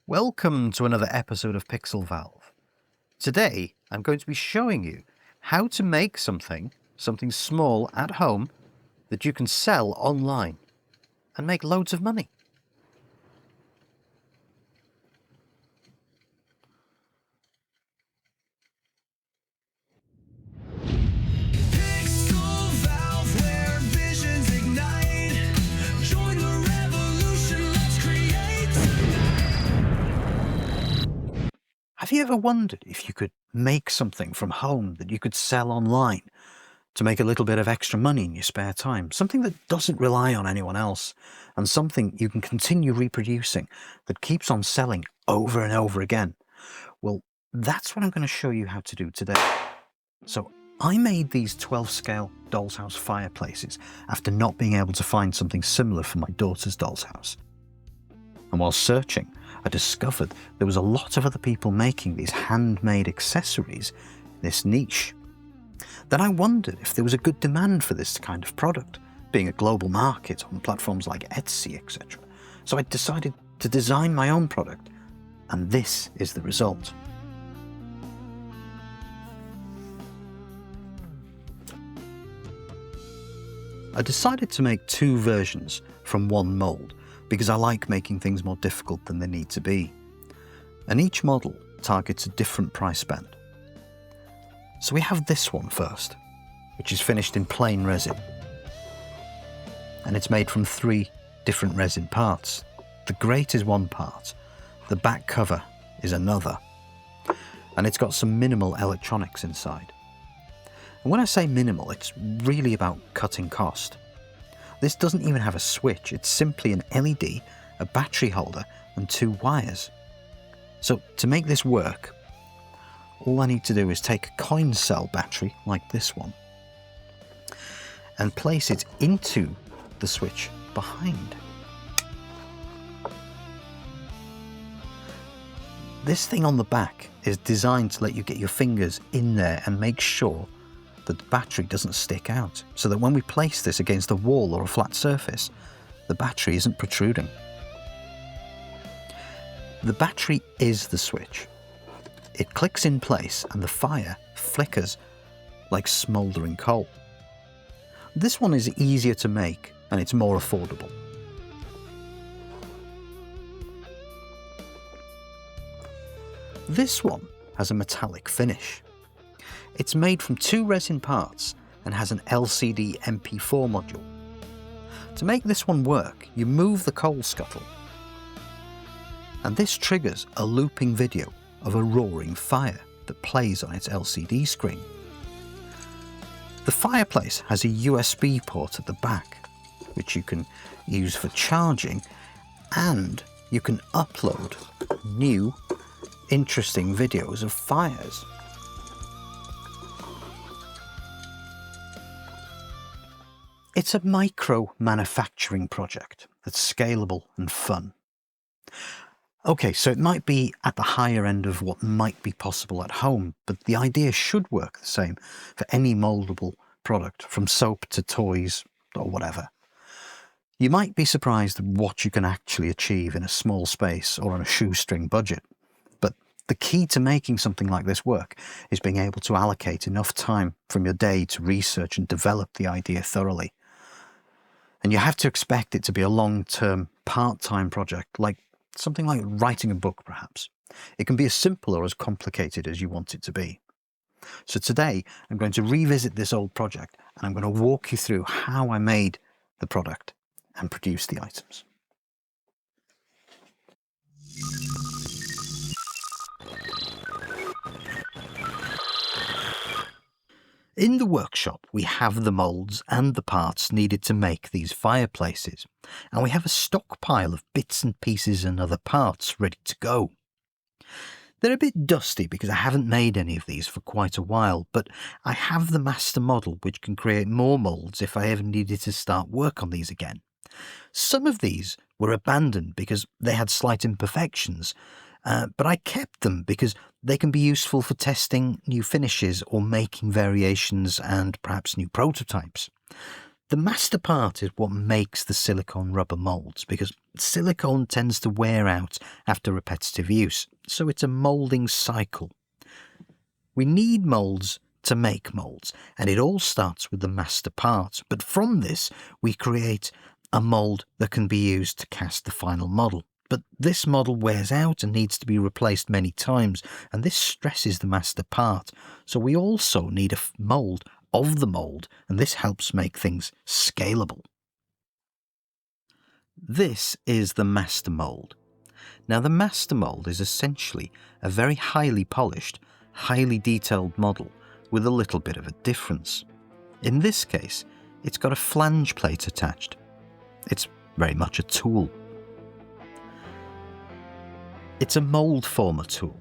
Welcome to another episode of Pixelvalve. Today I'm going to be showing you how to make something small at home that you can sell online and make loads of money. Pixelvalve, where visions ignite. Join the revolution, let's create. Have you ever wondered if you could make something from home that you could sell online to make a little bit of extra money in your spare time? Something that doesn't rely on anyone else, and something you can continue reproducing that keeps on selling over and over again. Well, that's what I'm going to show you how to do today. So I made these 12 scale doll's house fireplaces after not being able to find something similar for my daughter's doll's house. And while searching, I discovered there was a lot of other people making these handmade accessories in this niche. Then I wondered if there was a good demand for this kind of product, being a global market on platforms like Etsy, etc. So I decided to design my own product, and this is the result. I decided to make two versions from one mould because I like making things more difficult than they need to be. And each model targets a different price band. So we have this one first, which is finished in plain resin. And it's made from 3 different resin parts. The grate is one part, the back cover is another, and it's got some minimal electronics inside. And when I say minimal, it's really about cutting cost. This doesn't even have a switch, it's simply an LED, a battery holder, and 2 wires. So to make this work, all I need to do is take a coin cell battery, like this one, and place it into the switch behind. This thing on the back is designed to let you get your fingers in there and make sure that the battery doesn't stick out, so that when we place this against a wall or a flat surface, the battery isn't protruding. The battery is the switch. It clicks in place and the fire flickers like smouldering coal. This one is easier to make and it's more affordable. This one has a metallic finish. It's made from 2 resin parts and has an LCD MP4 module. To make this one work, you move the coal scuttle, and this triggers a looping video of a roaring fire that plays on its LCD screen. The fireplace has a USB port at the back, which you can use for charging, and you can upload new, interesting videos of fires. It's a micro-manufacturing project that's scalable and fun. Okay, so it might be at the higher end of what might be possible at home, but the idea should work the same for any mouldable product, from soap to toys or whatever. You might be surprised at what you can actually achieve in a small space or on a shoestring budget, but the key to making something like this work is being able to allocate enough time from your day to research and develop the idea thoroughly. And you have to expect it to be a long-term, part-time project, like something like writing a book, perhaps. It can be as simple or as complicated as you want it to be. So today, I'm going to revisit this old project, and I'm going to walk you through how I made the product and produced the items. In the workshop, we have the moulds and the parts needed to make these fireplaces, and we have a stockpile of bits and pieces and other parts ready to go. They're a bit dusty because I haven't made any of these for quite a while, but I have the master model which can create more moulds if I ever needed to start work on these again. Some of these were abandoned because they had slight imperfections, but I kept them because they can be useful for testing new finishes or making variations and perhaps new prototypes. The master part is what makes the silicone rubber moulds, because silicone tends to wear out after repetitive use, so it's a moulding cycle. We need moulds to make moulds, and it all starts with the master part, but from this we create a mould that can be used to cast the final model. But this model wears out and needs to be replaced many times, and this stresses the master part, so we also need a mould of the mould, and this helps make things scalable. This is the master mould. Now, the master mould is essentially a very highly polished, highly detailed model with a little bit of a difference. In this case, it's got a flange plate attached. It's very much a tool. It's a mould former tool,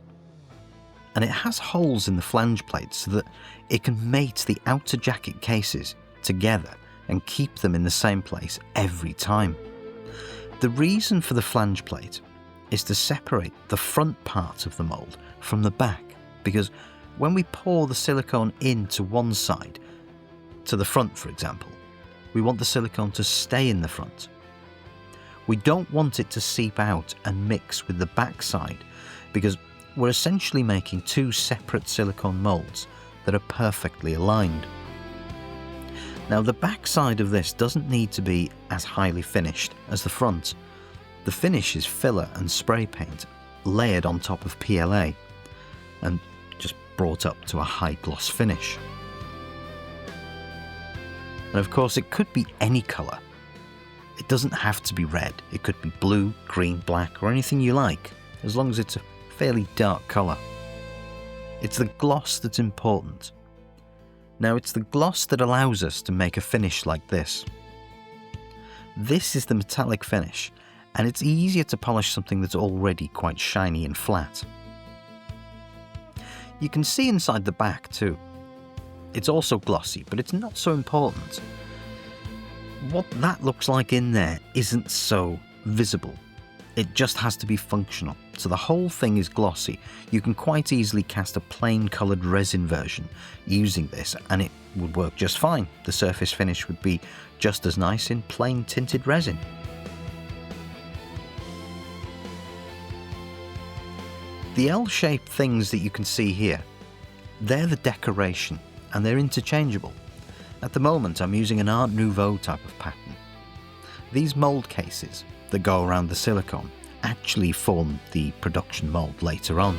and it has holes in the flange plate so that it can mate the outer jacket cases together and keep them in the same place every time. The reason for the flange plate is to separate the front part of the mould from the back, because when we pour the silicone into one side, to the front for example, we want the silicone to stay in the front. We don't want it to seep out and mix with the back side, because we're essentially making two separate silicone moulds that are perfectly aligned. Now, the back side of this doesn't need to be as highly finished as the front. The finish is filler and spray paint layered on top of PLA and just brought up to a high gloss finish. And of course, it could be any colour. It doesn't have to be red. It could be blue, green, black, or anything you like, as long as it's a fairly dark colour. It's the gloss that's important. Now, it's the gloss that allows us to make a finish like this. This is the metallic finish, and it's easier to polish something that's already quite shiny and flat. You can see inside the back too. It's also glossy, but it's not so important. What that looks like in there isn't so visible. It just has to be functional, so the whole thing is glossy. You can quite easily cast a plain coloured resin version using this, and it would work just fine. The surface finish would be just as nice in plain tinted resin. The L-shaped things that you can see here, they're the decoration, and they're interchangeable. At the moment, I'm using an Art Nouveau type of pattern. These mould cases that go around the silicone actually form the production mould later on.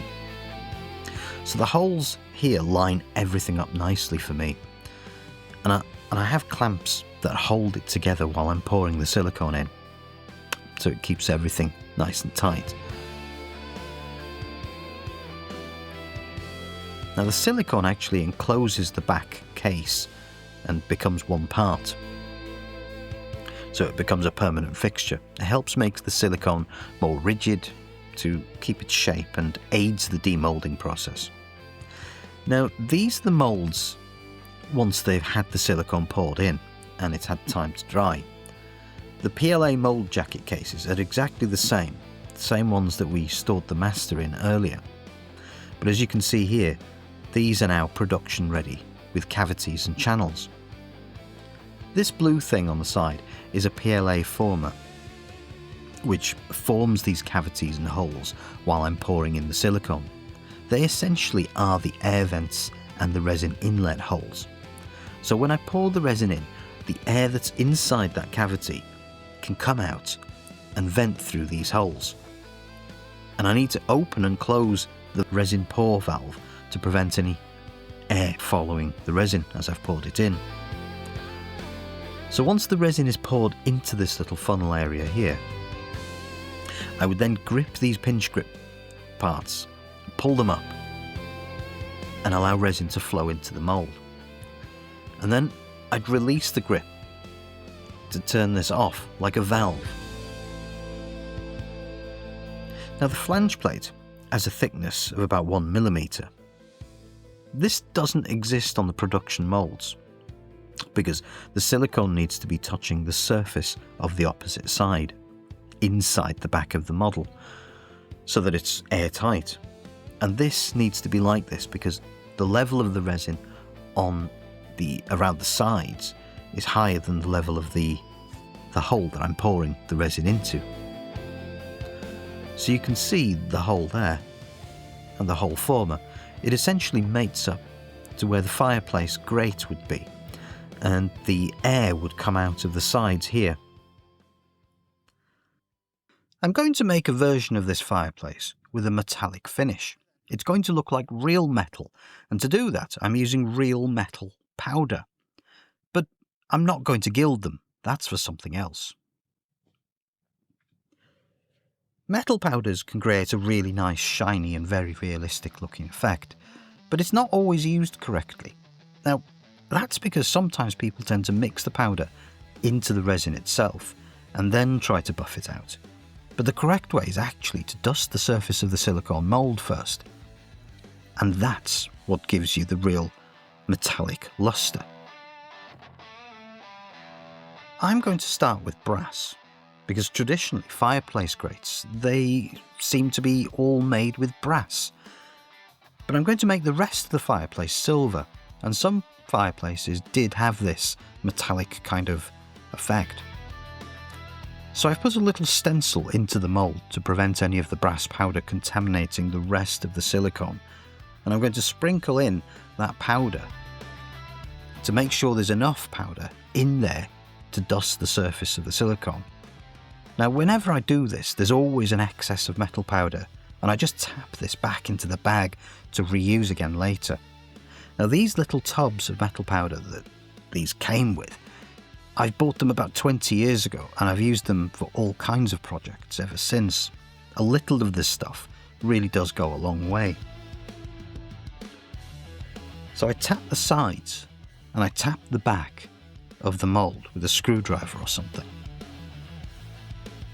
So the holes here line everything up nicely for me, and I have clamps that hold it together while I'm pouring the silicone in, so it keeps everything nice and tight. Now, the silicone actually encloses the back case and becomes one part, so it becomes a permanent fixture. It helps make the silicone more rigid to keep its shape and aids the de-moulding process. Now, these are the moulds once they've had the silicone poured in and it's had time to dry. The PLA mould jacket cases are exactly the same ones that we stored the master in earlier. But as you can see here, these are now production ready with cavities and channels. This blue thing on the side is a PLA former, which forms these cavities and holes while I'm pouring in the silicone. They essentially are the air vents and the resin inlet holes. So when I pour the resin in, the air that's inside that cavity can come out and vent through these holes. And I need to open and close the resin pour valve to prevent any air following the resin as I've poured it in. So once the resin is poured into this little funnel area here, I would then grip these pinch grip parts, pull them up, and allow resin to flow into the mould. And then I'd release the grip to turn this off like a valve. Now, the flange plate has a thickness of about 1 millimeter. This doesn't exist on the production moulds, because the silicone needs to be touching the surface of the opposite side, inside the back of the model, so that it's airtight. And this needs to be like this because the level of the resin around the sides is higher than the level of the hole that I'm pouring the resin into. So you can see the hole there and the hole former. It essentially mates up to where the fireplace grate would be, and the air would come out of the sides here. I'm going to make a version of this fireplace with a metallic finish. It's going to look like real metal, and to do that I'm using real metal powder. But I'm not going to gild them, that's for something else. Metal powders can create a really nice, shiny and very realistic looking effect, but it's not always used correctly. Now, that's because sometimes people tend to mix the powder into the resin itself and then try to buff it out. But the correct way is actually to dust the surface of the silicone mould first. And that's what gives you the real metallic luster. I'm going to start with brass, because traditionally fireplace grates, they seem to be all made with brass. But I'm going to make the rest of the fireplace silver, and some fireplaces did have this metallic kind of effect. So I've put a little stencil into the mould to prevent any of the brass powder contaminating the rest of the silicone, and I'm going to sprinkle in that powder to make sure there's enough powder in there to dust the surface of the silicone. Now, whenever I do this, there's always an excess of metal powder, and I just tap this back into the bag to reuse again later. Now, these little tubs of metal powder that these came with, I bought them about 20 years ago, and I've used them for all kinds of projects ever since. A little of this stuff really does go a long way. So I tap the sides, and I tap the back of the mould with a screwdriver or something,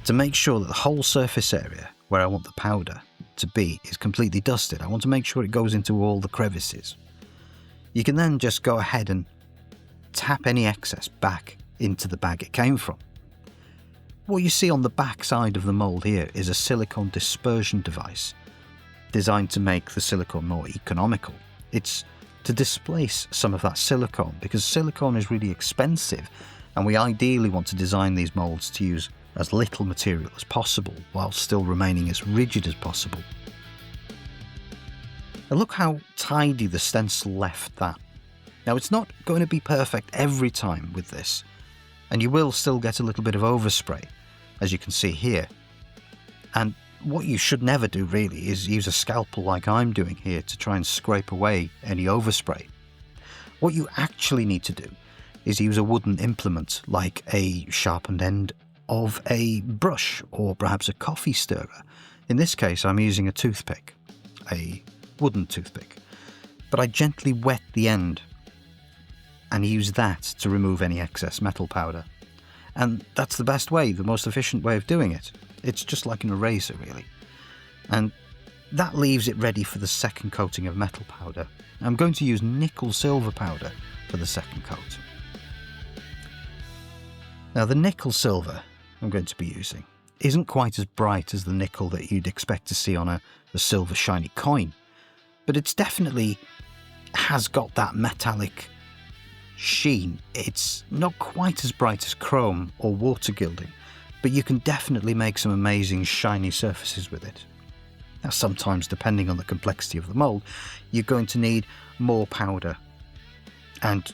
to make sure that the whole surface area where I want the powder to be is completely dusted. I want to make sure it goes into all the crevices. You can then just go ahead and tap any excess back into the bag it came from. What you see on the back side of the mould here is a silicone dispersion device designed to make the silicone more economical. It's to displace some of that silicone, because silicone is really expensive, and we ideally want to design these moulds to use as little material as possible while still remaining as rigid as possible. Now look how tidy the stencil left that. Now, it's not going to be perfect every time with this, and you will still get a little bit of overspray, as you can see here. And what you should never do really is use a scalpel like I'm doing here to try and scrape away any overspray. What you actually need to do is use a wooden implement like a sharpened end of a brush or perhaps a coffee stirrer. In this case, I'm using a toothpick, a wooden toothpick, but I gently wet the end and use that to remove any excess metal powder. And that's the best way, the most efficient way of doing it. It's just like an eraser, really. And that leaves it ready for the second coating of metal powder. I'm going to use nickel silver powder for the second coat. Now, the nickel silver I'm going to be using isn't quite as bright as the nickel that you'd expect to see on a silver shiny coin, but it's definitely has got that metallic sheen. It's not quite as bright as chrome or water gilding, but you can definitely make some amazing shiny surfaces with it. Now, sometimes, depending on the complexity of the mould, you're going to need more powder, and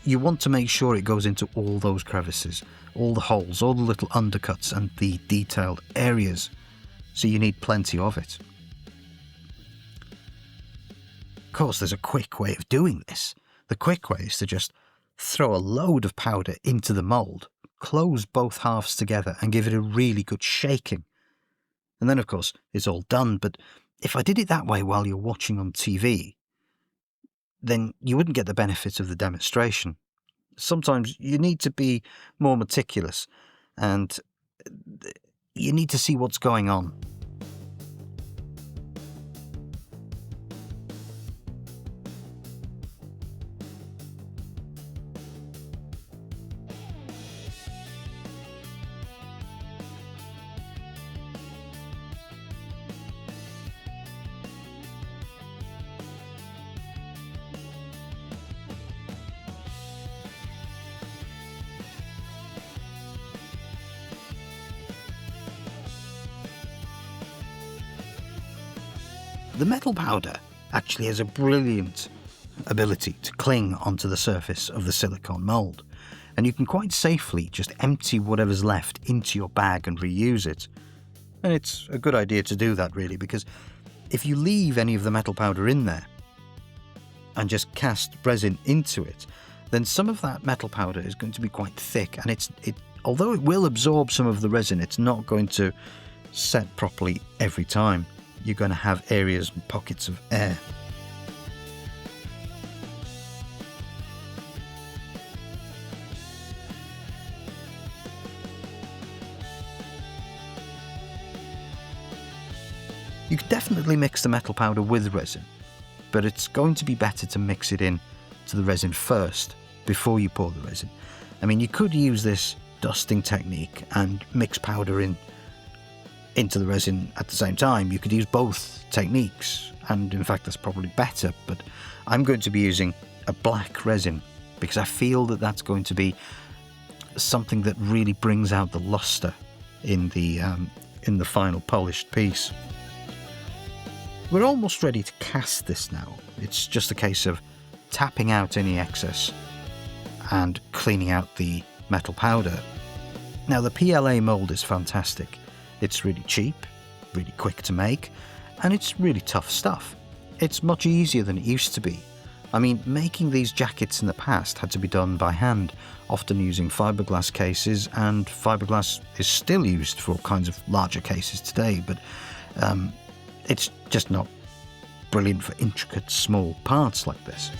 you want to make sure it goes into all those crevices, all the holes, all the little undercuts and the detailed areas, so you need plenty of it. Of course, there's a quick way of doing this. The quick way is to just throw a load of powder into the mould, close both halves together and give it a really good shaking. And then, of course, it's all done. But if I did it that way while you're watching on TV, then you wouldn't get the benefit of the demonstration. Sometimes you need to be more meticulous and you need to see what's going on. The metal powder actually has a brilliant ability to cling onto the surface of the silicone mould, and you can quite safely just empty whatever's left into your bag and reuse it. And it's a good idea to do that, really, because if you leave any of the metal powder in there and just cast resin into it, then some of that metal powder is going to be quite thick, and although it will absorb some of the resin, it's not going to set properly every time. You're going to have areas and pockets of air. You can definitely mix the metal powder with resin, but it's going to be better to mix it in to the resin first before you pour the resin. I mean, you could use this dusting technique and mix powder into the resin at the same time. You could use both techniques, and in fact that's probably better, but I'm going to be using a black resin because I feel that that's going to be something that really brings out the luster in the final polished piece. We're almost ready to cast this now. It's just a case of tapping out any excess and cleaning out the metal powder. Now, the PLA mould is fantastic. It's really cheap, really quick to make, and it's really tough stuff. It's much easier than it used to be. I mean, making these jackets in the past had to be done by hand, often using fiberglass cases, and fiberglass is still used for all kinds of larger cases today, but it's just not brilliant for intricate small parts like this.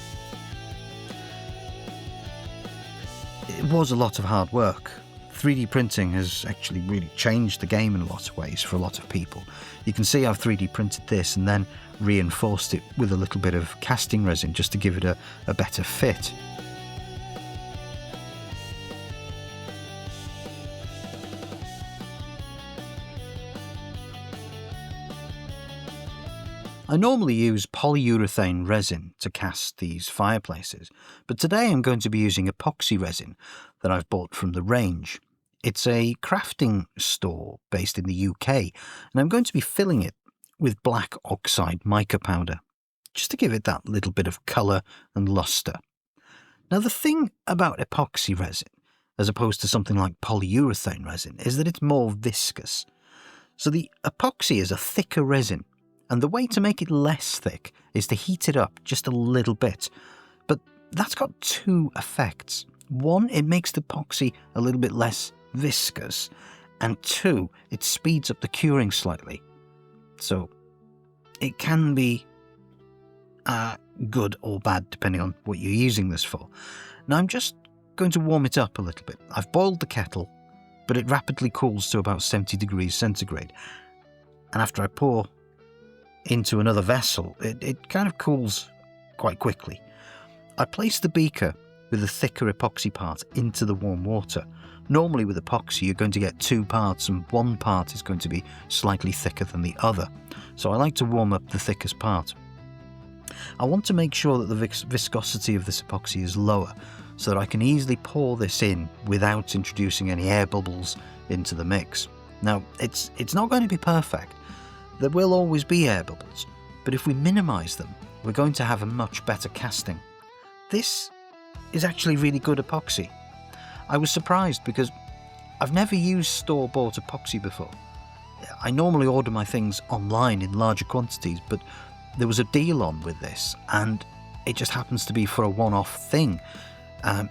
It was a lot of hard work. 3D printing has actually really changed the game in a lot of ways for a lot of people. You can see I've 3D printed this and then reinforced it with a little bit of casting resin just to give it a better fit. I normally use polyurethane resin to cast these fireplaces, but today I'm going to be using epoxy resin that I've bought from the range. It's a crafting store based in the UK, and I'm going to be filling it with black oxide mica powder, just to give it that little bit of colour and lustre. Now, the thing about epoxy resin, as opposed to something like polyurethane resin, is that it's more viscous. So the epoxy is a thicker resin, and the way to make it less thick is to heat it up just a little bit. But that's got two effects. One, it makes the epoxy a little bit less viscous, and two, it speeds up the curing slightly. So it can be good or bad depending on what you're using this for. Now I'm just going to warm it up a little bit. I've boiled the kettle, but it rapidly cools to about 70 degrees centigrade. And after I pour into another vessel, it kind of cools quite quickly. I place the beaker with the thicker epoxy part into the warm water. Normally with epoxy you're going to get two parts and one part is going to be slightly thicker than the other. So I like to warm up the thickest part. I want to make sure that the viscosity of this epoxy is lower so that I can easily pour this in without introducing any air bubbles into the mix. Now it's not going to be perfect. There will always be air bubbles, but if we minimise them, we're going to have a much better casting. This is actually really good epoxy. I was surprised because I've never used store-bought epoxy before. I normally order my things online in larger quantities, but there was a deal on with this, and it just happens to be for a one-off thing. The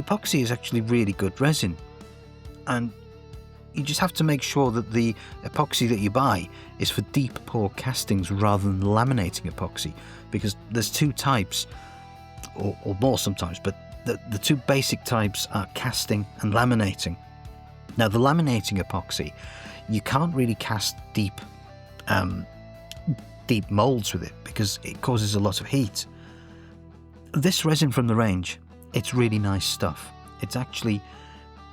epoxy is actually really good resin, and you just have to make sure that the epoxy that you buy is for deep pour castings rather than laminating epoxy, because there's two types, or more sometimes, but the two basic types are casting and laminating. Now the laminating epoxy, you can't really cast deep moulds with it because it causes a lot of heat. This resin from the range, it's really nice stuff. It's actually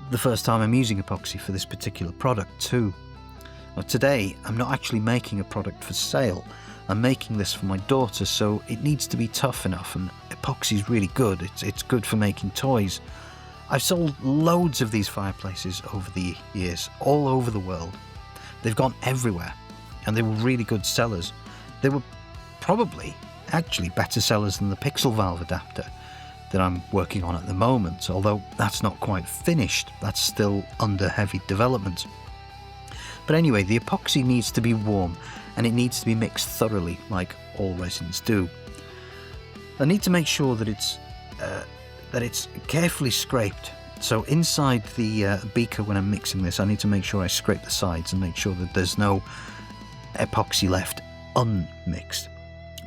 the first time I'm using epoxy for this particular product too. Now today I'm not actually making a product for sale. I'm making this for my daughter, so it needs to be tough enough, and epoxy is really good. It's good for making toys. I've sold loads of these fireplaces over the years, all over the world. They've gone everywhere, and they were really good sellers. They were probably actually better sellers than the Pixelvalve adapter that I'm working on at the moment, although that's not quite finished. That's still under heavy development. But anyway, the epoxy needs to be warm and it needs to be mixed thoroughly, like all resins do. I need to make sure that it's carefully scraped. So inside the beaker, when I'm mixing this, I need to make sure I scrape the sides and make sure that there's no epoxy left unmixed,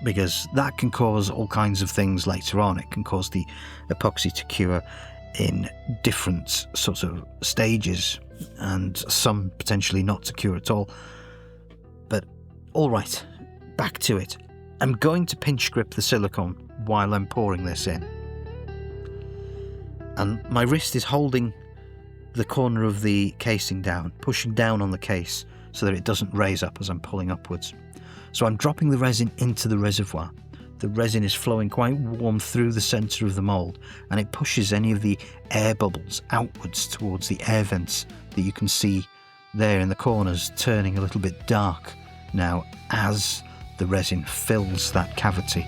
because that can cause all kinds of things later on. It can cause the epoxy to cure in different sorts of stages, and some potentially not to cure at all. But all right, back to it. I'm going to pinch grip the silicone while I'm pouring this in. And my wrist is holding the corner of the casing down, pushing down on the case so that it doesn't raise up as I'm pulling upwards. So I'm dropping the resin into the reservoir. The resin is flowing quite warm through the centre of the mould, and it pushes any of the air bubbles outwards towards the air vents that you can see there in the corners, turning a little bit dark now as the resin fills that cavity.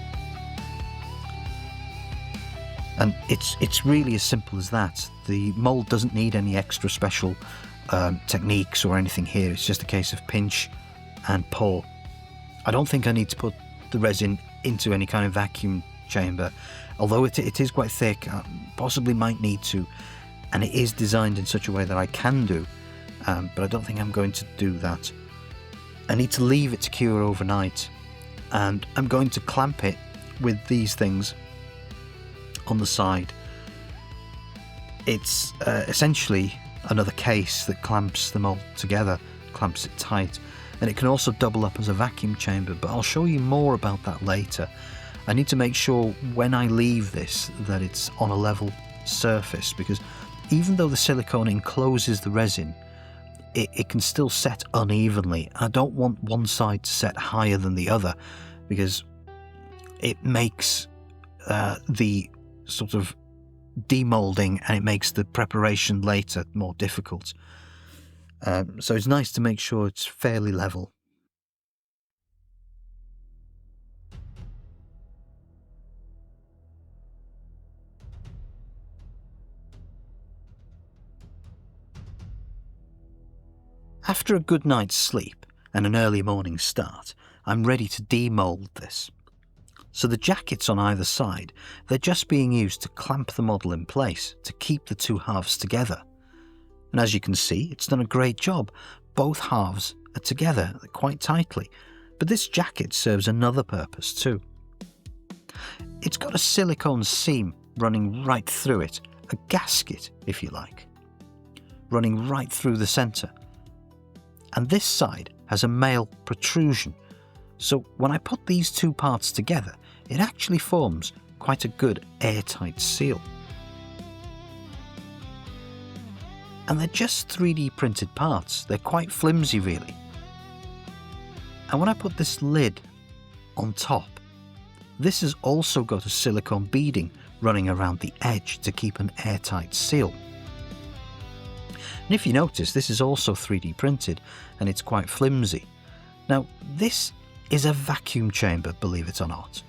And it's really as simple as that. The mould doesn't need any extra special techniques or anything here. It's just a case of pinch and pour. I don't think I need to put the resin into any kind of vacuum chamber, although it is quite thick. I possibly might need to, and it is designed in such a way that I can do, but I don't think I'm going to do that. I need to leave it to cure overnight, and I'm going to clamp it with these things on the side. It's essentially another case that clamps the mould together, clamps it tight, and it can also double up as a vacuum chamber, but I'll show you more about that later. I need to make sure when I leave this that it's on a level surface, because even though the silicone encloses the resin, it can still set unevenly. I don't want one side to set higher than the other, because it makes the sort of de-moulding, and it makes the preparation later more difficult. So it's nice to make sure it's fairly level. After a good night's sleep and an early morning start, I'm ready to de-mould this. So the jackets on either side, they're just being used to clamp the model in place to keep the two halves together. And as you can see, it's done a great job. Both halves are together quite tightly, but this jacket serves another purpose too. It's got a silicone seam running right through it, a gasket if you like, running right through the centre. And this side has a male protrusion, so when I put these two parts together, it actually forms quite a good airtight seal. And they're just 3D printed parts. They're quite flimsy really. And when I put this lid on top, this has also got a silicone beading running around the edge to keep an airtight seal. And if you notice, this is also 3D printed and it's quite flimsy. Now, this is a vacuum chamber, believe it or not.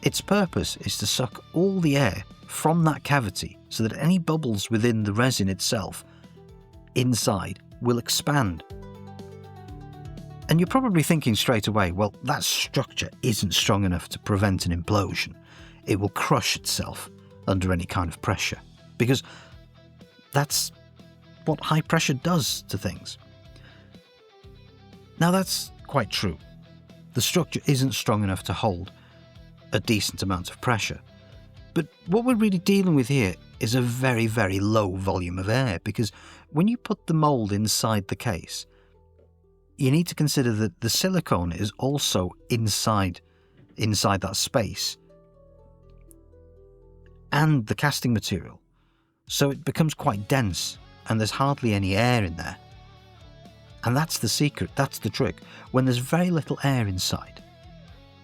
Its purpose is to suck all the air from that cavity so that any bubbles within the resin itself inside will expand. And you're probably thinking straight away, well, that structure isn't strong enough to prevent an implosion. It will crush itself under any kind of pressure, because that's what high pressure does to things. Now that's quite true. The structure isn't strong enough to hold a decent amount of pressure. But what we're really dealing with here is a very, very low volume of air, because when you put the mould inside the case, you need to consider that the silicone is also inside that space, and the casting material. So it becomes quite dense, and there's hardly any air in there. And that's the secret, that's the trick. When there's very little air inside,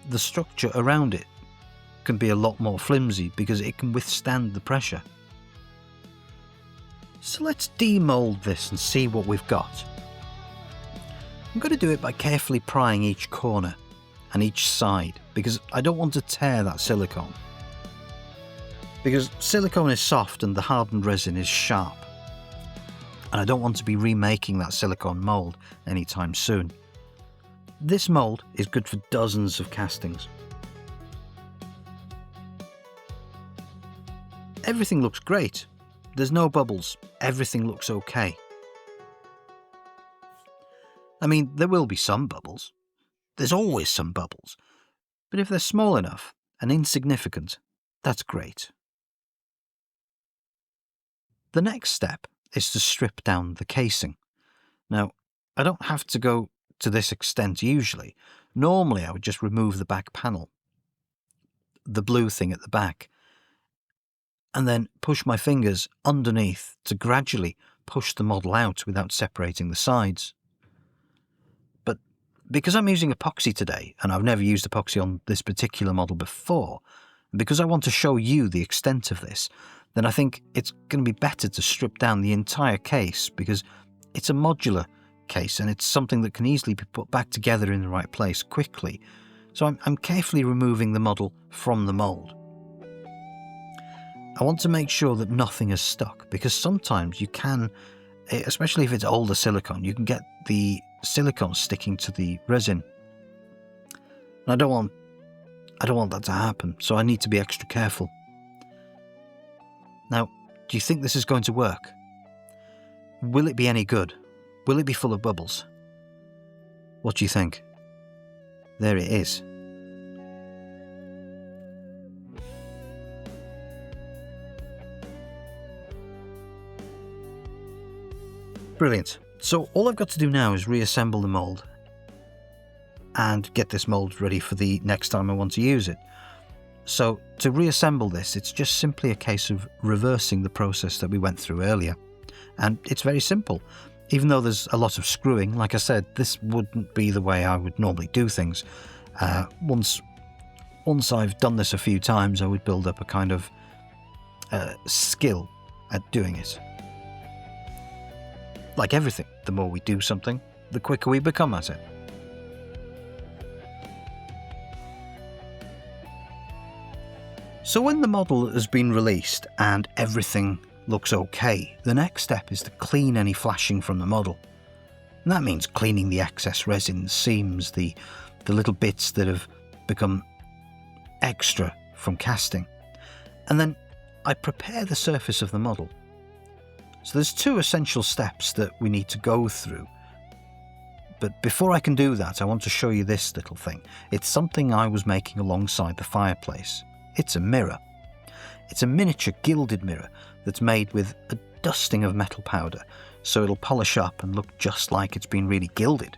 the structure around it can be a lot more flimsy because it can withstand the pressure. So let's demould this and see what we've got. I'm going to do it by carefully prying each corner and each side because I don't want to tear that silicone. Because silicone is soft and the hardened resin is sharp. And I don't want to be remaking that silicone mould anytime soon. This mould is good for dozens of castings. Everything looks great. There's no bubbles. Everything looks okay. I mean, there will be some bubbles. There's always some bubbles. But if they're small enough and insignificant, that's great. The next step is to strip down the casing. Now, I don't have to go to this extent usually. Normally, I would just remove the back panel, the blue thing at the back, and then push my fingers underneath to gradually push the model out without separating the sides. But because I'm using epoxy today, and I've never used epoxy on this particular model before, and because I want to show you the extent of this, then I think it's going to be better to strip down the entire case because it's a modular case and it's something that can easily be put back together in the right place quickly. So I'm carefully removing the model from the mould. I want to make sure that nothing is stuck because sometimes you can, especially if it's older silicone, you can get the silicone sticking to the resin. And I don't want that to happen, so I need to be extra careful. Now, do you think this is going to work? Will it be any good? Will it be full of bubbles? What do you think? There it is. Brilliant. So all I've got to do now is reassemble the mould and get this mould ready for the next time I want to use it. So to reassemble this, it's just simply a case of reversing the process that we went through earlier. And it's very simple. Even though there's a lot of screwing, like I said, this wouldn't be the way I would normally do things. Once I've done this a few times, I would build up a kind of skill at doing it. Like everything, the more we do something, the quicker we become at it. So when the model has been released and everything looks okay, the next step is to clean any flashing from the model. And that means cleaning the excess resin, seams, the little bits that have become extra from casting. And then I prepare the surface of the model. So there's two essential steps that we need to go through. But before I can do that, I want to show you this little thing. It's something I was making alongside the fireplace. It's a mirror. It's a miniature gilded mirror that's made with a dusting of metal powder, so it'll polish up and look just like it's been really gilded.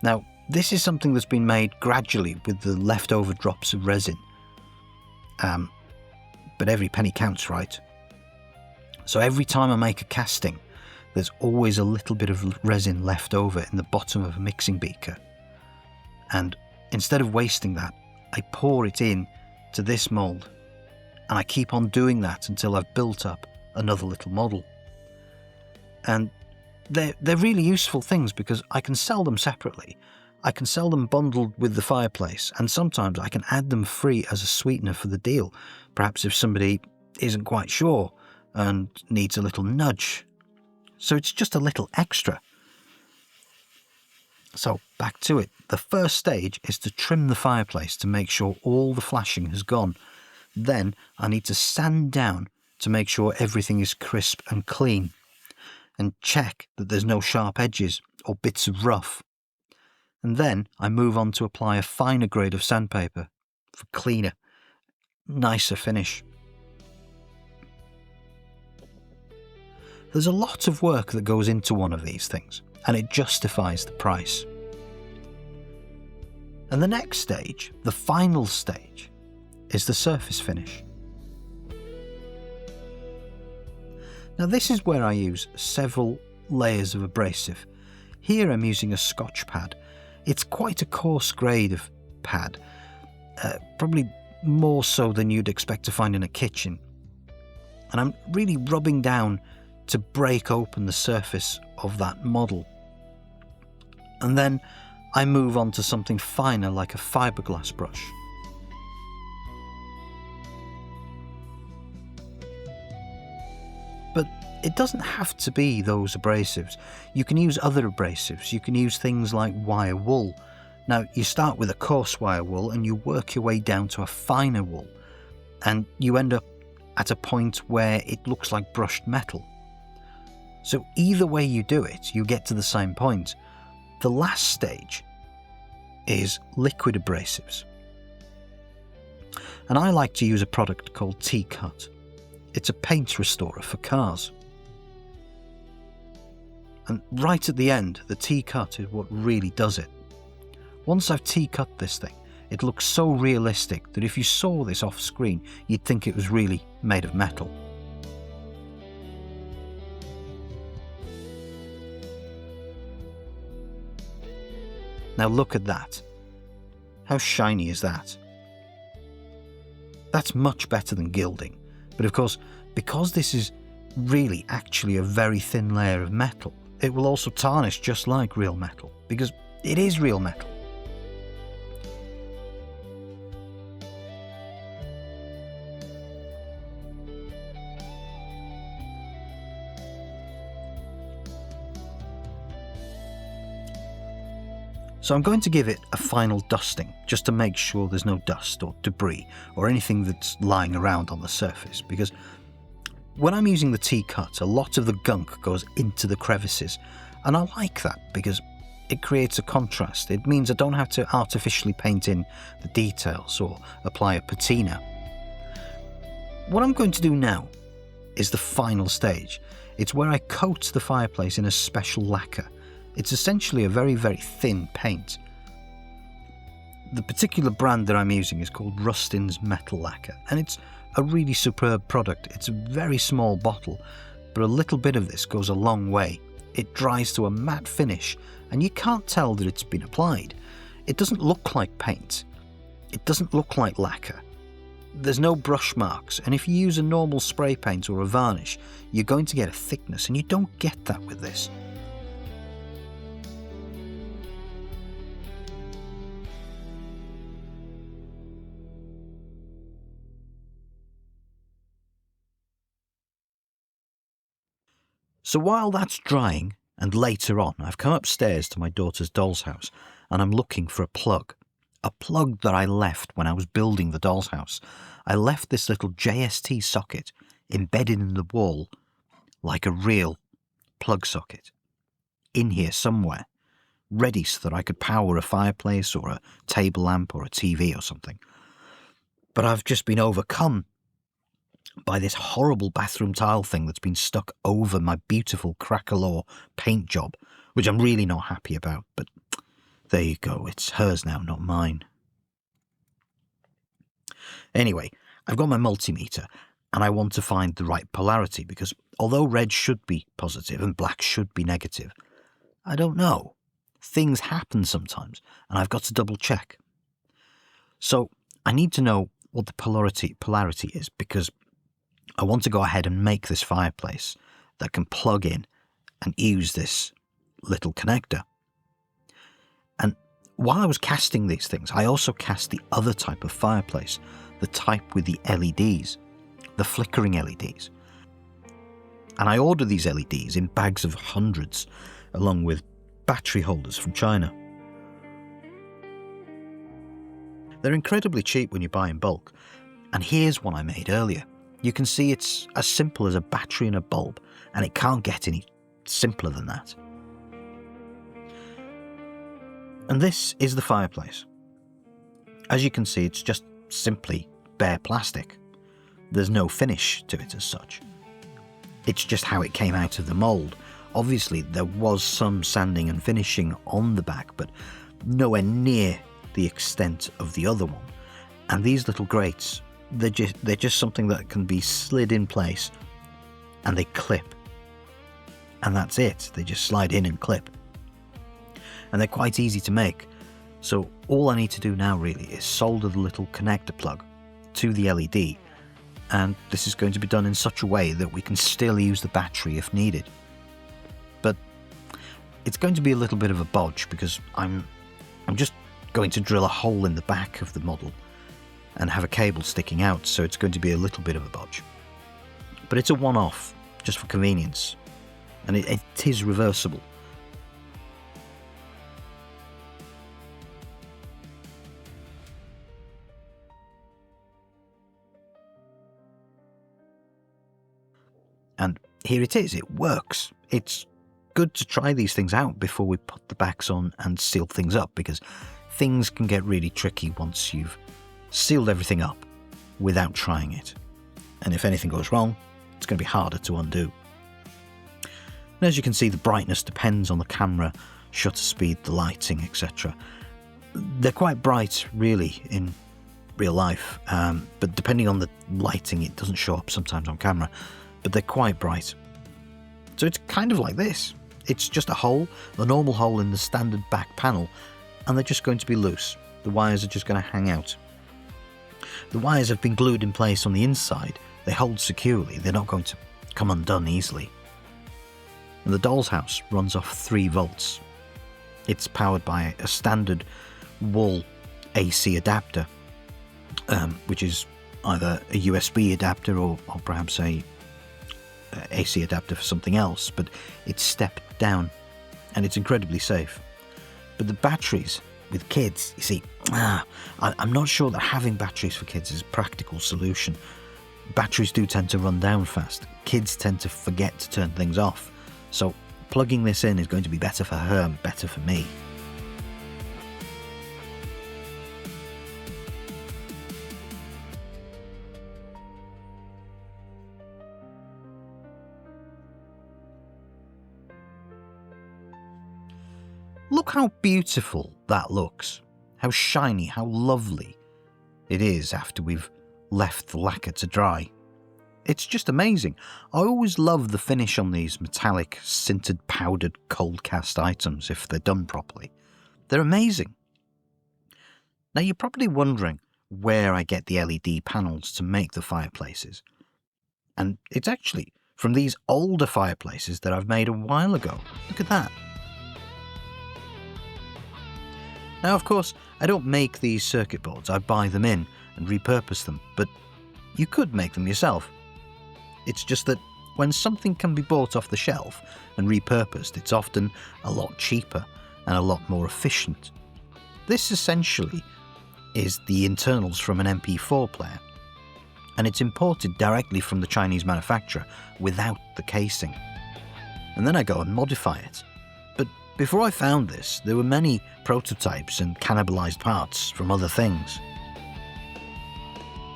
Now, this is something that's been made gradually with the leftover drops of resin. But every penny counts, right? So every time I make a casting, there's always a little bit of resin left over in the bottom of a mixing beaker. And instead of wasting that, I pour it in to this mould. And I keep on doing that until I've built up another little model. And they're really useful things because I can sell them separately. I can sell them bundled with the fireplace, and sometimes I can add them free as a sweetener for the deal. Perhaps if somebody isn't quite sure and needs a little nudge. So it's just a little extra. So back to it. The first stage is to trim the fireplace to make sure all the flashing has gone. Then I need to sand down to make sure everything is crisp and clean, and check that there's no sharp edges or bits of rough. And then I move on to apply a finer grade of sandpaper for cleaner, nicer finish. There's a lot of work that goes into one of these things, and it justifies the price. And the next stage, the final stage, is the surface finish. Now this is where I use several layers of abrasive. Here I'm using a Scotch pad. It's quite a coarse grade of pad, probably more so than you'd expect to find in a kitchen. And I'm really rubbing down to break open the surface of that model. And then I move on to something finer like a fiberglass brush. But it doesn't have to be those abrasives. You can use other abrasives. You can use things like wire wool. Now, you start with a coarse wire wool and you work your way down to a finer wool, and you end up at a point where it looks like brushed metal. So either way you do it, you get to the same point. The last stage is liquid abrasives. And I like to use a product called T-Cut. It's a paint restorer for cars. And right at the end, the T-Cut is what really does it. Once I've T-Cut this thing, it looks so realistic that if you saw this off screen, you'd think it was really made of metal. Now look at that. How shiny is that? That's much better than gilding. But of course, because this is really actually a very thin layer of metal, it will also tarnish just like real metal, because it is real metal. So I'm going to give it a final dusting, just to make sure there's no dust or debris or anything that's lying around on the surface, because when I'm using the T-Cut, a lot of the gunk goes into the crevices, and I like that because it creates a contrast. It means I don't have to artificially paint in the details or apply a patina. What I'm going to do now is the final stage. It's where I coat the fireplace in a special lacquer. It's essentially a very, very thin paint. The particular brand that I'm using is called Rustin's Metal Lacquer, and it's a really superb product. It's a very small bottle, but a little bit of this goes a long way. It dries to a matte finish, and you can't tell that it's been applied. It doesn't look like paint. It doesn't look like lacquer. There's no brush marks, and if you use a normal spray paint or a varnish, you're going to get a thickness, and you don't get that with this. So while that's drying, and later on, I've come upstairs to my daughter's doll's house, and I'm looking for a plug that I left when I was building the doll's house. I left this little JST socket embedded in the wall like a real plug socket in here somewhere, ready so that I could power a fireplace or a table lamp or a TV or something. But I've just been overcome by this horrible bathroom tile thing that's been stuck over my beautiful Crackalaw paint job, which I'm really not happy about, but there you go, it's hers now, not mine. Anyway, I've got my multimeter, and I want to find the right polarity, because although red should be positive and black should be negative, I don't know. Things happen sometimes, and I've got to double check. So I need to know what the polarity is, because I want to go ahead and make this fireplace that can plug in and use this little connector. And while I was casting these things, I also cast the other type of fireplace, the type with the LEDs, the flickering LEDs. And I ordered these LEDs in bags of hundreds, along with battery holders from China. They're incredibly cheap when you buy in bulk, and here's one I made earlier. You can see it's as simple as a battery and a bulb, and it can't get any simpler than that. And this is the fireplace. As you can see, it's just simply bare plastic. There's no finish to it as such. It's just how it came out of the mould. Obviously, there was some sanding and finishing on the back, but nowhere near the extent of the other one. And these little grates, they're just something that can be slid in place, and they clip. And that's it. They just slide in and clip. And they're quite easy to make. So all I need to do now really is solder the little connector plug to the LED, and this is going to be done in such a way that we can still use the battery if needed. But it's going to be a little bit of a bodge, because I'm I'm just going to drill a hole in the back of the model and have a cable sticking out, so it's going to be a little bit of a bodge. But it's a one-off, just for convenience, and it is reversible. And here it is, it works. It's good to try these things out before we put the backs on and seal things up, because things can get really tricky once you've sealed everything up without trying it. And if anything goes wrong, it's going to be harder to undo. And as you can see, the brightness depends on the camera, shutter speed, the lighting, etc. They're quite bright, really, in real life, but depending on the lighting, it doesn't show up sometimes on camera. But they're quite bright. So it's kind of like this. It's just a hole, a normal hole in the standard back panel, and they're just going to be loose. The wires are just going to hang out. The wires have been glued in place on the inside. They hold securely. They're not going to come undone easily. And the doll's house runs off 3 volts. It's powered by a standard wall AC adapter, which is either a USB adapter or perhaps a AC adapter for something else, but it's stepped down and it's incredibly safe. But the batteries with kids, you see, I'm not sure that having batteries for kids is a practical solution. Batteries do tend to run down fast. Kids tend to forget to turn things off. So plugging this in is going to be better for her and better for me. Look how beautiful that looks. How shiny, how lovely it is after we've left the lacquer to dry. It's just amazing. I always love the finish on these metallic, sintered, powdered, cold cast items if they're done properly. They're amazing. Now you're probably wondering where I get the LED panels to make the fireplaces. And it's actually from these older fireplaces that I've made a while ago. Look at that. Now, of course, I don't make these circuit boards. I buy them in and repurpose them, but you could make them yourself. It's just that when something can be bought off the shelf and repurposed, it's often a lot cheaper and a lot more efficient. This essentially is the internals from an MP4 player, and it's imported directly from the Chinese manufacturer without the casing. And then I go and modify it. But before I found this, there were many prototypes and cannibalized parts from other things.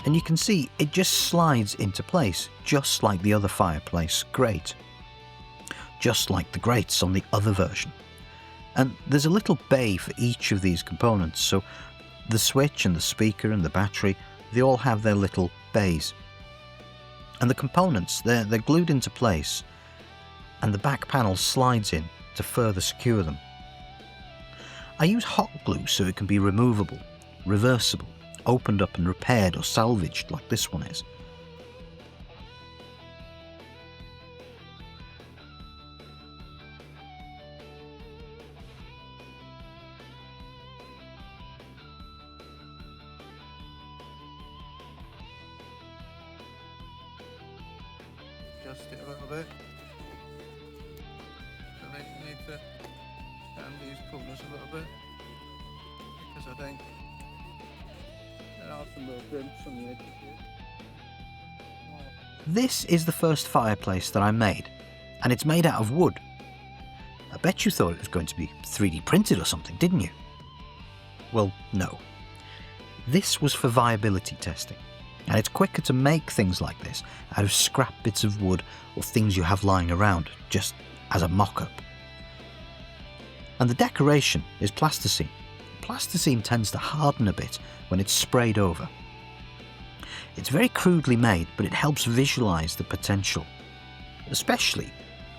And you can see it just slides into place, just like the other fireplace grate. Just like the grates on the other version. And there's a little bay for each of these components, so the switch and the speaker and the battery, they all have their little bays. And the components, they're glued into place, and the back panel slides in to further secure them. I use hot glue so it can be removable, reversible, opened up and repaired or salvaged like this one is. Adjust it a little bit. So I think you need to stand these corners a little bit, because I think there are some little dimps on the edges here. This is the first fireplace that I made, and it's made out of wood. I bet you thought it was going to be 3D printed or something, didn't you? Well, no. This was for viability testing, and it's quicker to make things like this out of scrap bits of wood or things you have lying around, just as a mock-up. And the decoration is plasticine. Plasticine tends to harden a bit when it's sprayed over. It's very crudely made, but it helps visualize the potential, especially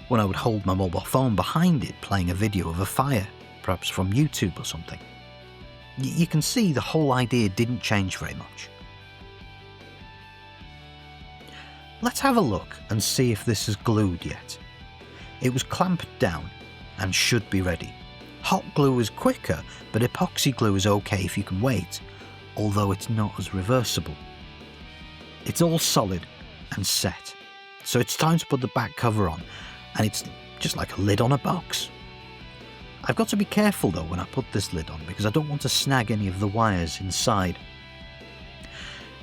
when I would hold my mobile phone behind it playing a video of a fire, perhaps from YouTube or something. You can see the whole idea didn't change very much. Let's have a look and see if this is glued yet. It was clamped down and should be ready. Hot glue is quicker, but epoxy glue is okay if you can wait, although it's not as reversible. It's all solid and set, so it's time to put the back cover on, and it's just like a lid on a box. I've got to be careful though when I put this lid on because I don't want to snag any of the wires inside.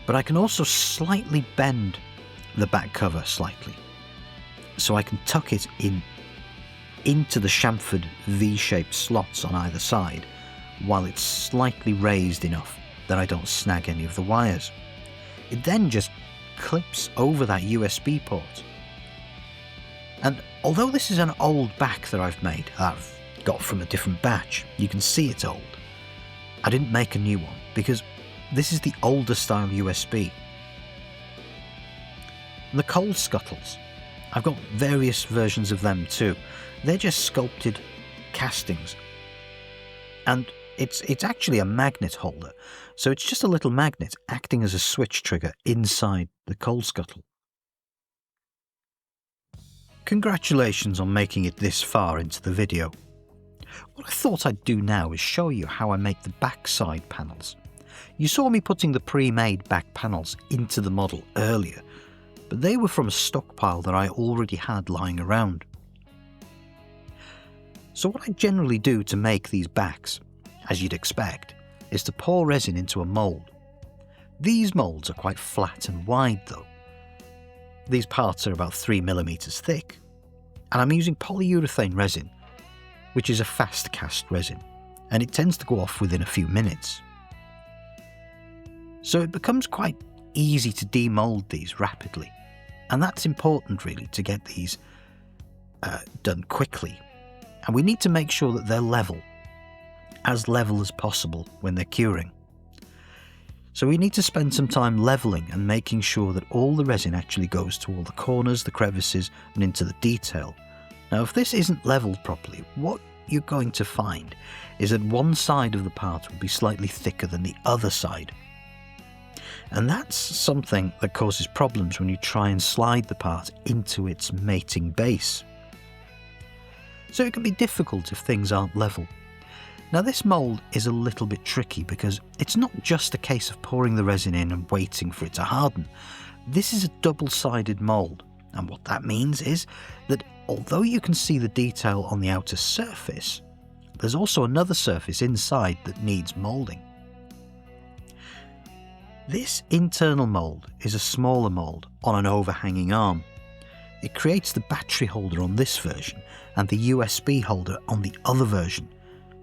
But I can also slightly bend the back cover slightly, so I can tuck it into the chamfered V-shaped slots on either side while it's slightly raised enough that I don't snag any of the wires. It then just clips over that USB port. And although this is an old back that I've made, I've got from a different batch, you can see it's old. I didn't make a new one because this is the older style USB. And the coal scuttles, I've got various versions of them too. They're just sculpted castings, and it's actually a magnet holder, so it's just a little magnet acting as a switch trigger inside the coal scuttle. Congratulations on making it this far into the video. What I thought I'd do now is show you how I make the backside panels. You saw me putting the pre-made back panels into the model earlier, but they were from a stockpile that I already had lying around. So what I generally do to make these backs, as you'd expect, is to pour resin into a mould. These moulds are quite flat and wide though. These parts are about 3mm thick, and I'm using polyurethane resin, which is a fast cast resin, and it tends to go off within a few minutes. So it becomes quite easy to demould these rapidly, and that's important really to get these done quickly. And we need to make sure that they're level as possible when they're curing. So we need to spend some time levelling and making sure that all the resin actually goes to all the corners, the crevices, and into the detail. Now if this isn't levelled properly, what you're going to find is that one side of the part will be slightly thicker than the other side. And that's something that causes problems when you try and slide the part into its mating base. So it can be difficult if things aren't level. Now this mould is a little bit tricky because it's not just a case of pouring the resin in and waiting for it to harden. This is a double-sided mould, and what that means is that although you can see the detail on the outer surface, there's also another surface inside that needs moulding. This internal mould is a smaller mould on an overhanging arm. It creates the battery holder on this version and the USB holder on the other version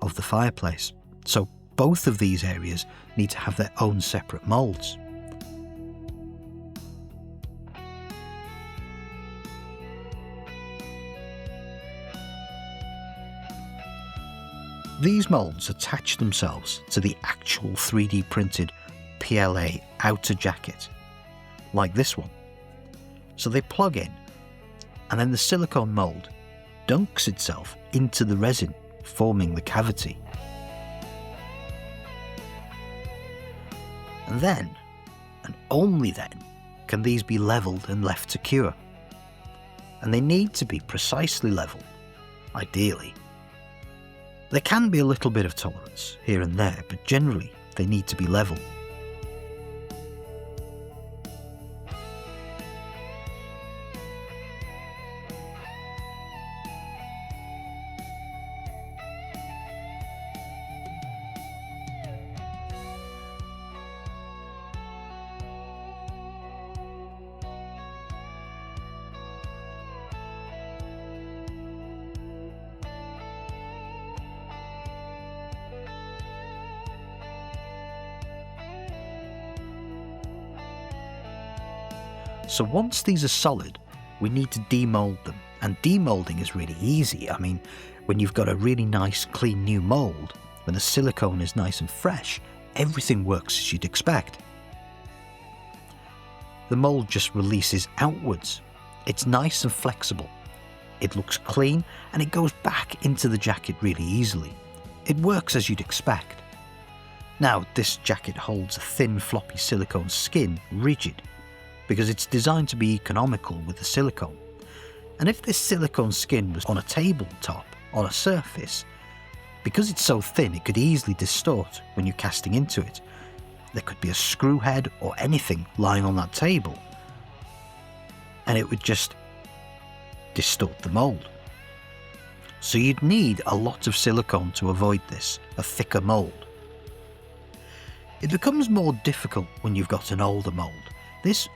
of the fireplace. So both of these areas need to have their own separate moulds. These moulds attach themselves to the actual 3D printed PLA outer jacket, like this one. So they plug in, and then the silicone mould dunks itself into the resin, forming the cavity. And then, and only then, can these be levelled and left to cure. And they need to be precisely level, ideally. There can be a little bit of tolerance here and there, but generally they need to be level. So once these are solid, we need to demould them. And demoulding is really easy. I mean, when you've got a really nice, clean new mould, when the silicone is nice and fresh, everything works as you'd expect. The mould just releases outwards. It's nice and flexible. It looks clean, and it goes back into the jacket really easily. It works as you'd expect. Now, this jacket holds a thin, floppy silicone skin, rigid, because it's designed to be economical with the silicone. And if this silicone skin was on a tabletop, on a surface, Because it's so thin, it could easily distort when you're casting into it. There could be a screw head or anything lying on that table, and it would just distort the mould. So you'd need a lot of silicone to avoid this, a thicker mould. It becomes more difficult when you've got an older mould. This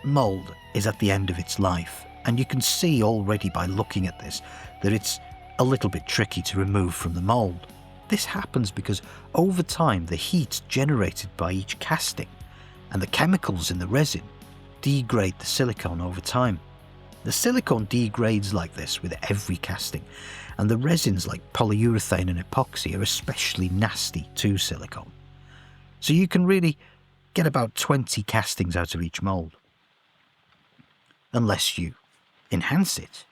mould is at the end of its life, and you can see already by looking at this that it's a little bit tricky to remove from the mould. This happens because over time the heat generated by each casting and the chemicals in the resin degrade the silicone over time. The silicone degrades like this with every casting, and the resins like polyurethane and epoxy are especially nasty to silicone. So you can really get about 20 castings out of each mould, unless you enhance it.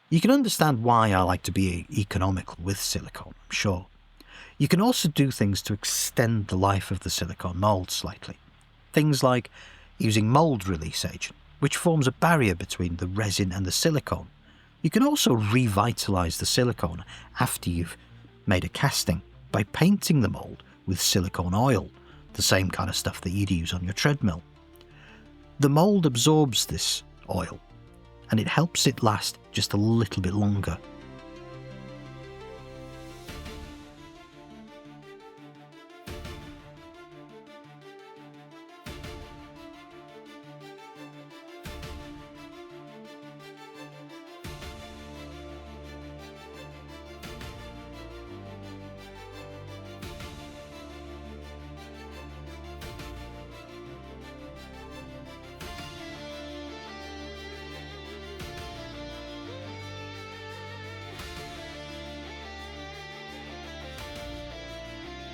You can understand why I like to be economical with silicone, I'm sure. You can also do things to extend the life of the silicone mould slightly. Things like using mould release agent, which forms a barrier between the resin and the silicone. You can also revitalise the silicone after you've made a casting by painting the mould with silicone oil, the same kind of stuff that you'd use on your treadmill. The mould absorbs this oil, and it helps it last just a little bit longer.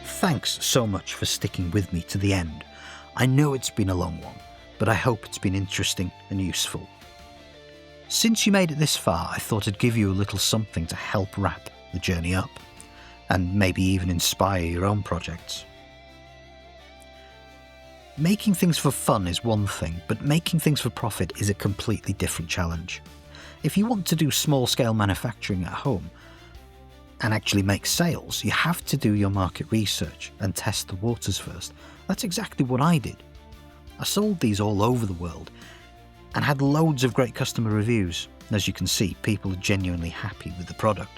Thanks so much for sticking with me to the end. I know it's been a long one, but I hope it's been interesting and useful. Since you made it this far, I thought I'd give you a little something to help wrap the journey up, and maybe even inspire your own projects. Making things for fun is one thing, but making things for profit is a completely different challenge. If you want to do small-scale manufacturing at home, and actually make sales, you have to do your market research and test the waters first. That's exactly what I did. I sold these all over the world and had loads of great customer reviews. As you can see, people are genuinely happy with the product.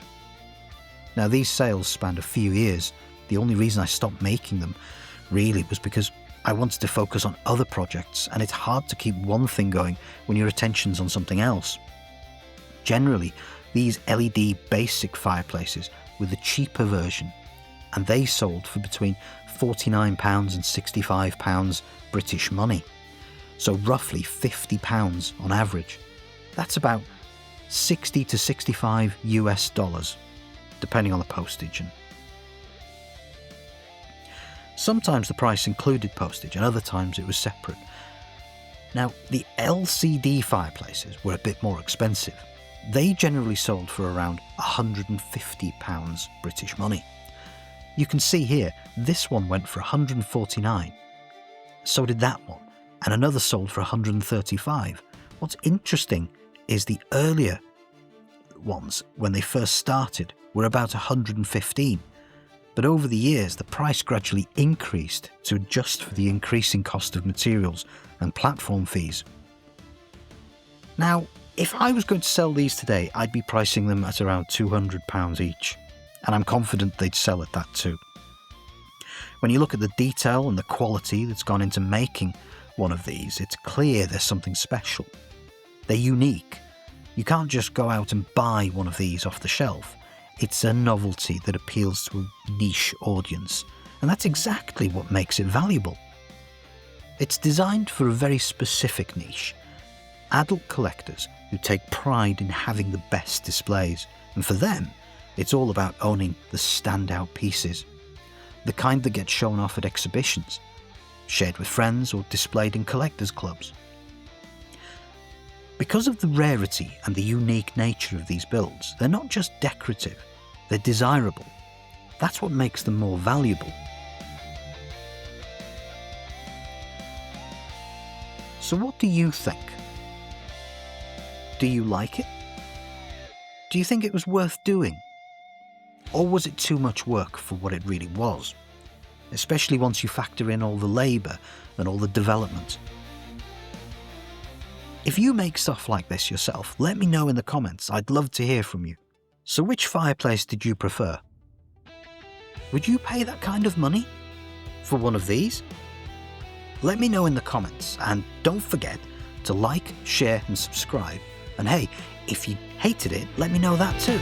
Now, these sales spanned a few years. The only reason I stopped making them really was because I wanted to focus on other projects, and it's hard to keep one thing going when your attention's on something else. Generally, these LED basic fireplaces were the cheaper version, and they sold for between £49 and £65 British money, so roughly £50 on average. That's about 60 to 65 US dollars, depending on the postage. And sometimes the price included postage, and other times it was separate. Now, the LCD fireplaces were a bit more expensive. They generally sold for around £150 British money. You can see here, this one went for £149. So did that one, and another sold for £135. What's interesting is the earlier ones, when they first started, were about £115. But over the years, the price gradually increased to adjust for the increasing cost of materials and platform fees. Now, if I was going to sell these today, I'd be pricing them at around £200 each, and I'm confident they'd sell at that too. When you look at the detail and the quality that's gone into making one of these, it's clear there's something special. They're unique. You can't just go out and buy one of these off the shelf. It's a novelty that appeals to a niche audience, and that's exactly what makes it valuable. It's designed for a very specific niche. Adult collectors who take pride in having the best displays, and for them, it's all about owning the standout pieces, the kind that get shown off at exhibitions, shared with friends or displayed in collectors' clubs. Because of the rarity and the unique nature of these builds, they're not just decorative, they're desirable. That's what makes them more valuable. So what do you think? Do you like it? Do you think it was worth doing? Or was it too much work for what it really was? Especially once you factor in all the labour and all the development. If you make stuff like this yourself, let me know in the comments. I'd love to hear from you. So which fireplace did you prefer? Would you pay that kind of money for one of these? Let me know in the comments, and don't forget to like, share and subscribe. And hey, if you hated it, let me know that too.